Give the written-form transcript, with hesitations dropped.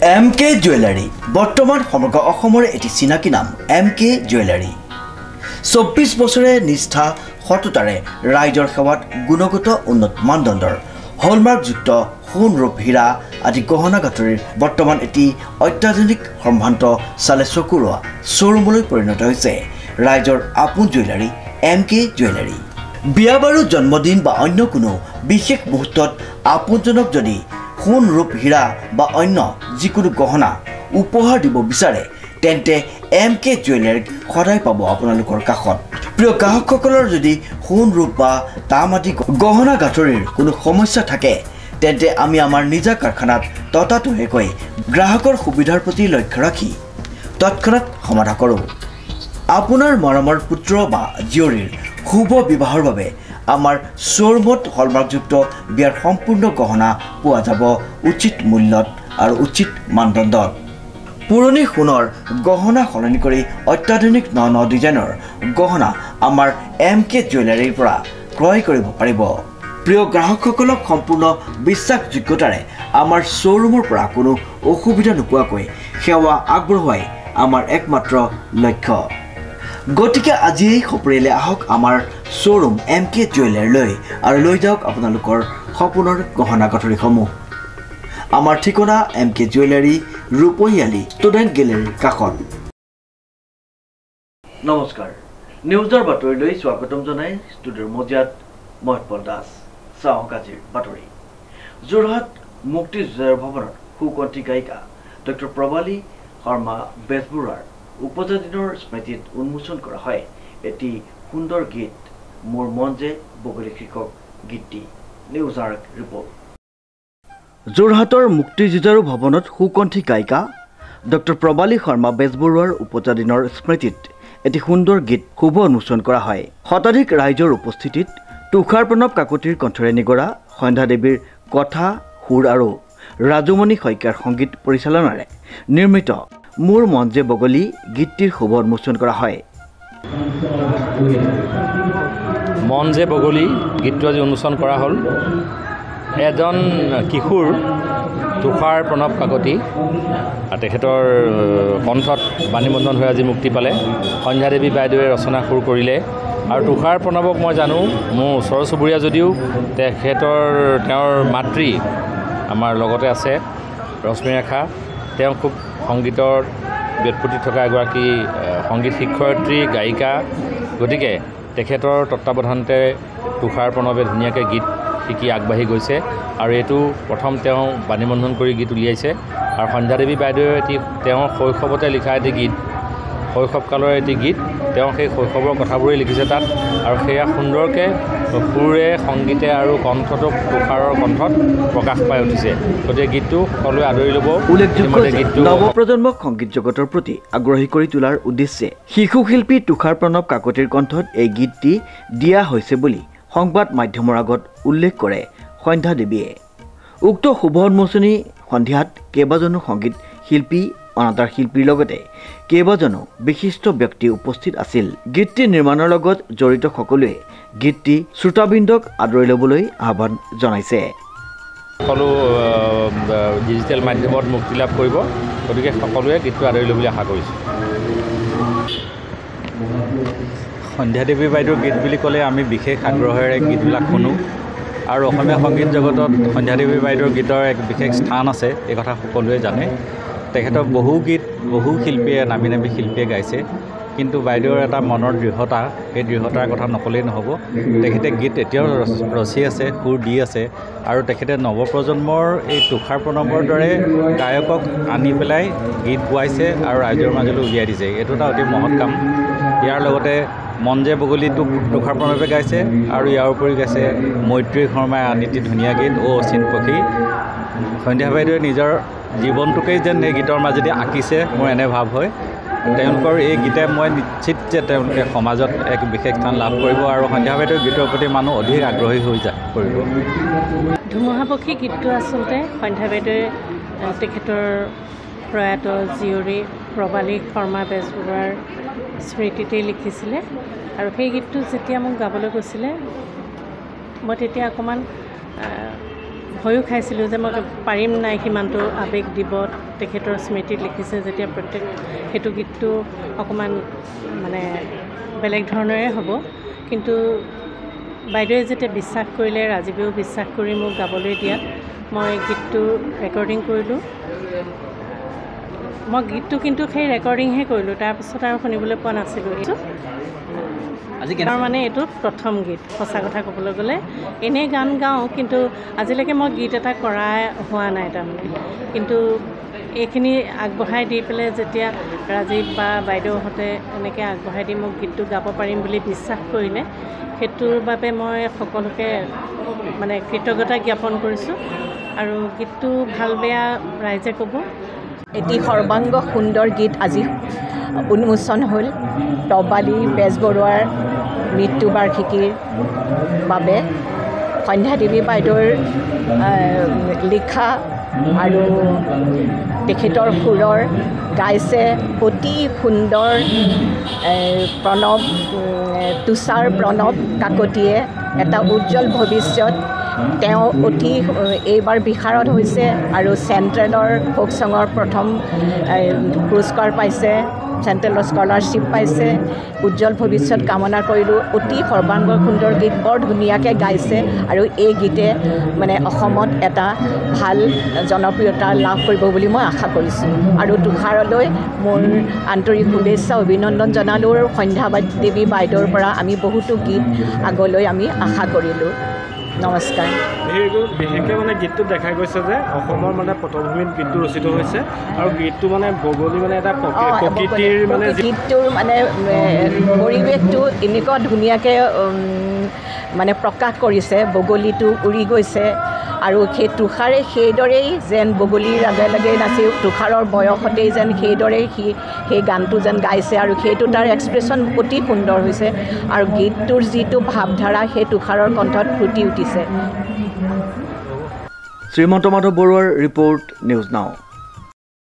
MK jewellery বৰ্তমান সমগ্ৰ অসমৰ এটি চিনাকি নাম MK জুৱেলাৰী 24 বছৰে নিষ্ঠা সততাৰে ৰাইজৰ সেৱাত গুণগত উন্নত মানদণ্ডৰ হলমাৰ্কযুক্ত সোণ ৰূপ হীৰা আদি গহনা গাঁথৰিৰ বৰ্তমান এটি অত্যাধুনিক সম্ভ্ৰান্ত চালে চকুৰোৱা শ্বৰুমলৈ পৰিণত হৈছে ৰাইজৰ আপোন জুৱেলাৰী MK জুৱেলাৰী বিয়া বাৰু জন্মদিন বা অন্য কোনো বিশেষ মুহূৰ্তত আপোনজনক যদি সোণ ৰূপ হীৰা বা অন্য যিকোনো গহনা উপহাৰ দিব বিচাৰে তেন্তে MK জুৱেলাৰীক সদায় পাব আপোনালোকৰ কাষত প্ৰিয় গ্ৰাহকসকলৰ যদি সোণ ৰূপ বা তাম আদি গহনা গাঁথৰিৰ কোনো সমস্যা থাকে তেন্তে আমি আমাৰ নিজা কাৰখানাত ততাতৈয়াকৈ গ্ৰাহকৰ সুবিধাৰ প্ৰতি লক্ষ্য ৰাখি তৎক্ষণাত সমাধা কৰোঁ আপোনাৰ মৰমৰ পুত্ৰ বা জীয়ৰীৰ শুভ বিবাহৰ বাবে আমাৰ শ্বৰুমত হলমাৰ্কযুক্ত বিয়াৰ সম্পূৰ্ণ গহনা পোৱা যাব উচিত মূল্যত আৰু উচিত মানদণ্ডত পুৰণি সোণৰ গহনা সলনি কৰি অত্যাধুনিক ন ডিজাইনৰ গহনা আমাৰ MK জুৱেলাৰীৰ পৰা ক্ৰয় কৰিব পাৰিব প্ৰিয় গ্ৰাহকসকলক সম্পূৰ্ণ বিশ্বাসযোগ্যতাৰে আমাৰ শ্বৰুমৰ পৰা কোনো অসুবিধা নোপোৱাকৈ সেৱা আগবঢ়োৱাই আমাৰ একমাত্ৰ লক্ষ্য গতিকে আজি এই সপৰিয়ালে আহক আমাৰ শ্বৰুম MK জুৱেলাৰীলৈ আৰু লৈ যাওক আপোনালোকৰ সপোনৰ গহনা গাঁথৰিসমূহ আমাৰ ঠিকনা MK জুৱেলাৰী ৰূপহিয়ালী ষ্টুডেণ্ট গেলেৰীৰ কাষত নমস্কাৰ নিউজৰ বাতৰিলৈ স্বাগতম জনাই ষ্টুডিঅ'ৰ মজিয়াত মহৎপল দাস চাওক আজিৰ বাতৰি যোৰহাট মুক্তি যুঁজাৰু ভৱনত সুকণ্ঠী গায়িকা ডক্টৰ প্ৰবালী শৰ্মা বেজবৰুৱাৰ উপজাতিনৰ স্মৃতিত উন্মোচন কৰা হয় এটি সুন্দৰ গীত মোৰ মন যে বগলী শীৰ্ষক গীতটি নিউজৰ ৰিপৰ্ট যোৰহাটৰ মুক্তি যুঁজাৰু ভৱনত সুকণ্ঠী গায়িকা ডক্টৰ প্ৰবালী শৰ্মা বেজবৰুৱাৰ উপজাতিনৰ স্মৃতিত এটি সুন্দৰ গীত শুভ উন্মোচন কৰা হয় শতাধিক ৰাইজৰ উপস্থিতিত তুষাৰ প্ৰণৱ কাকতিৰ কণ্ঠৰে নিগৰা সন্ধ্যা দেৱীৰ কথা সুৰ আৰু ৰাজুমণি শইকীয়াৰ সংগীত পৰিচালনাৰে নিৰ্মিত মোৰ মন যে বগলী গীতটিৰ শুভ উন্মোচন কৰা হয় মন যে বগলী গীতটো আজি উন্মোচন কৰা হ'ল এজন কিশোৰ তুষাৰ প্ৰণৱ কাকতি তেখেতৰ কণ্ঠত বাণীবন্ধন হৈ আজি মুক্তি পালে সন্ধ্যা দেৱী বাইদেৱে ৰচনা সুৰ কৰিলে আৰু তুষাৰ প্ৰণৱক মই জানো মোৰ ওচৰ চুবুৰীয়া যদিও তেওঁৰ মাতৃ আমাৰ লগতে আছে ৰশ্মিৰেখা তেওঁ খুব সংগীতৰ ব্যুৎপত্তি থকা এগৰাকী সংগীত শিক্ষয়িত্ৰী গায়িকা গতিকে তেখেতৰ তত্ত্বাৱধানতে তুষাৰ প্ৰণৱে ধুনীয়াকৈ গীত শিকি আগবাঢ়ি গৈছে আৰু এইটো প্ৰথম তেওঁ বাণীবন্ধন কৰি গীত উলিয়াইছে আৰু সন্ধ্যা দেৱী বাইদেৱে তেওঁৰ শৈশৱতে লিখা এটি গীত শৈশৱকালৰ এটি গীত তেওঁ সেই শৈশৱৰ কথাবোৰেই লিখিছে তাত আৰু সেয়া সুন্দৰকৈ সুৰে সংগীতে আৰু কণ্ঠটো তুষাৰৰ কণ্ঠত প্ৰকাশ পাই উঠিছে গতিকে গীতটো সকলোৱে আদৰি ল'ব উল্লেখযোগ্য গীতটো নৱপ্ৰজন্মক সংগীত জগতৰ প্ৰতি আগ্ৰহী কৰি তোলাৰ উদ্দেশ্যে শিশু শিল্পী তুষাৰ প্ৰণৱ কাকতিৰ কণ্ঠত এই গীতটি দিয়া হৈছে বুলি সংবাদ মাধ্যমৰ আগত উল্লেখ কৰে সন্ধ্যা দেৱীয়ে উক্ত শুভ উন্মোচনী সন্ধিয়াত কেইবাজনো সংগীত শিল্পী অনাতাঁৰ শিল্পীৰ লগতে কেইবাজনো বিশিষ্ট ব্যক্তি উপস্থিত আছিল গীতটি নিৰ্মাণৰ লগত জড়িত সকলোৱে গীতটি শ্ৰোতাবৃন্দক আদৰি ল'বলৈ আহ্বান জনাইছে সকলো ডিজিটেল মাধ্যমত মুক্তি লাভ কৰিব গতিকে সকলোৱে গীতটো আদৰি ল'বলৈ আশা কৰিছোঁ সন্ধ্যা দেৱী বাইদেউৰ গীত বুলি ক'লে আমি বিশেষ আগ্ৰহেৰে গীতবিলাক শুনো আৰু অসমীয়া সংগীত জগতত সন্ধ্যা দেৱী বাইদেউৰ গীতৰ এক বিশেষ স্থান আছে এই কথা সকলোৱে জানে তেখেতৰ বহু গীত বহু শিল্পীয়ে নামী শিল্পীয়ে গাইছে কিন্তু বাইদেউৰ এটা মনৰ দৃঢ়তা সেই দৃঢ়তাৰ কথা নকলেই নহ'ব তেখেতে গীত এতিয়াও ৰচি আছে সুৰ দি আছে আৰু তেখেতে নৱপ্ৰজন্মৰ এই তুষাৰ প্ৰণৱৰ দৰে গায়কক আনি পেলাই গীত গোৱাইছে আৰু ৰাইজৰ মাজলৈ উলিয়াই দিছে এইটো এটা অতি মহৎ কাম ইয়াৰ লগতে মন যে বগলীটো তুষাৰ প্ৰণৱে গাইছে আৰু ইয়াৰ উপৰি গাইছে মৈত্ৰী শৰ্মাই আন এটি ধুনীয়া গীত অচিন পক্ষী সন্ধ্যা বাইদেৱে নিজৰ জীৱনটোকেই যেন এই গীতৰ মাজেদি আঁকিছে মোৰ এনে ভাৱ হয় তেওঁলোকৰ এই গীতে মই নিশ্চিত যে তেওঁলোকে সমাজত এক বিশেষ স্থান লাভ কৰিব আৰু সন্ধ্যা বাইদেউৰ গীতৰ প্ৰতি মানুহ অধিক আগ্ৰহী হৈ পৰিব ধুমুহা পক্ষী গীতটো আচলতে সন্ধ্যা বাইদেৱে তেখেতৰ প্ৰয়াত জীয়ৰী প্ৰবালী শৰ্মা বেজবৰুৱাৰ স্মৃতিতেই লিখিছিলে আৰু সেই গীতটো যেতিয়া মোক গাবলৈ কৈছিলে মই তেতিয়া অকণমান ভয়ো খাইছিলোঁ যে মই পাৰিম নাই সিমানটো আৱেগ দিব তেখেতৰ স্মৃতিত লিখিছে যেতিয়া সেইটো গীতটো অকণমান মানে বেলেগ ধৰণৰে হ'ব কিন্তু বাইদেৱে যেতিয়া বিশ্বাস কৰিলে ৰাজীৱেও বিশ্বাস কৰি মোক গাবলৈ দিয়াত মই গীতটো ৰেকৰ্ডিং কৰিলোঁ মই গীতটো কিন্তু সেই ৰেকৰ্ডিংহে কৰিলোঁ তাৰপিছত আৰু শুনিবলৈ পোৱা নাছিলোঁ এইটো মানে এইটো প্ৰথম গীত সঁচা কথা ক'বলৈ গ'লে এনেই গান গাওঁ কিন্তু আজিলৈকে মই গীত এটা কৰা হোৱা নাই তাৰমানে কিন্তু এইখিনি আগবঢ়াই দি পেলাই যেতিয়া ৰাজীৱ বা বাইদেউহঁতে এনেকৈ আগবঢ়াই দি মোক গীতটো গাব পাৰিম বুলি বিশ্বাস কৰিলে সেইটোৰ বাবে মই সকলোকে মানে কৃতজ্ঞতা জ্ঞাপন কৰিছোঁ আৰু গীতটো ভাল বেয়া ৰাইজে ক'ব এটি সৰ্বাংগ সুন্দৰ গীত আজি উন্মোচন হ'ল তবালী বেজবৰুৱাৰ মৃত্যুবাৰ্ষিকীৰ বাবে সন্ধ্যাদেৱী বাইদেউৰ লিখা আৰু তেখেতৰ সুৰৰ গাইছে অতি সুন্দৰ প্ৰণৱ তুষাৰ প্ৰণৱ কাকতিয়ে এটা উজ্জ্বল ভৱিষ্যত তেওঁ অতি এইবাৰ বিশাৰদ হৈছে আৰু চেণ্ট্ৰেলৰ ফ'ক ছঙৰ প্ৰথম পুৰস্কাৰ পাইছে চেণ্ট্ৰেলৰ স্কলাৰশ্বিপ পাইছে উজ্জ্বল ভৱিষ্যত কামনা কৰিলোঁ অতি সৰ্বাংগ সুন্দৰ গীত বৰ ধুনীয়াকৈ গাইছে আৰু এই গীতে মানে অসমত এটা ভাল জনপ্ৰিয়তা লাভ কৰিব বুলি মই আশা কৰিছোঁ আৰু তুষাৰলৈ মোৰ আন্তৰিক শুভেচ্ছা অভিনন্দন জনালোঁ আৰু সন্ধ্যাদেৱী বাইদেউৰ পৰা আমি বহুতো গীত আগলৈ আমি আশা কৰিলোঁ নমস্কাৰ বিশেষকৈ মানে গীতটোত দেখা গৈছে যে অসমৰ মানে পটভূমিত গীতটো ৰচিত হৈছে আৰু গীতটো মানে বগলী মানে এটা প্ৰকৃতিৰ মানে গীতটোৰ মানে পৰিৱেশটো এনেকুৱা ধুনীয়াকৈ মানে প্ৰকাশ কৰিছে বগলীটো উৰি গৈছে আৰু সেই তুষাৰে সেইদৰেই যেন বগলীৰ লগে লগে নাচি তুষাৰৰ বয়সতেই যেন সেইদৰেই সেই গানটো যেন গাইছে আৰু সেইটো তাৰ এক্সপ্ৰেশ্যন অতি সুন্দৰ হৈছে আৰু গীতটোৰ যিটো ভাৱধাৰা সেই তুষাৰৰ কণ্ঠত ফুটি উঠিছে শ্ৰীমন্ত মাধৱ বৰুৱাৰ ৰিপৰ্ট নিউজ নাও।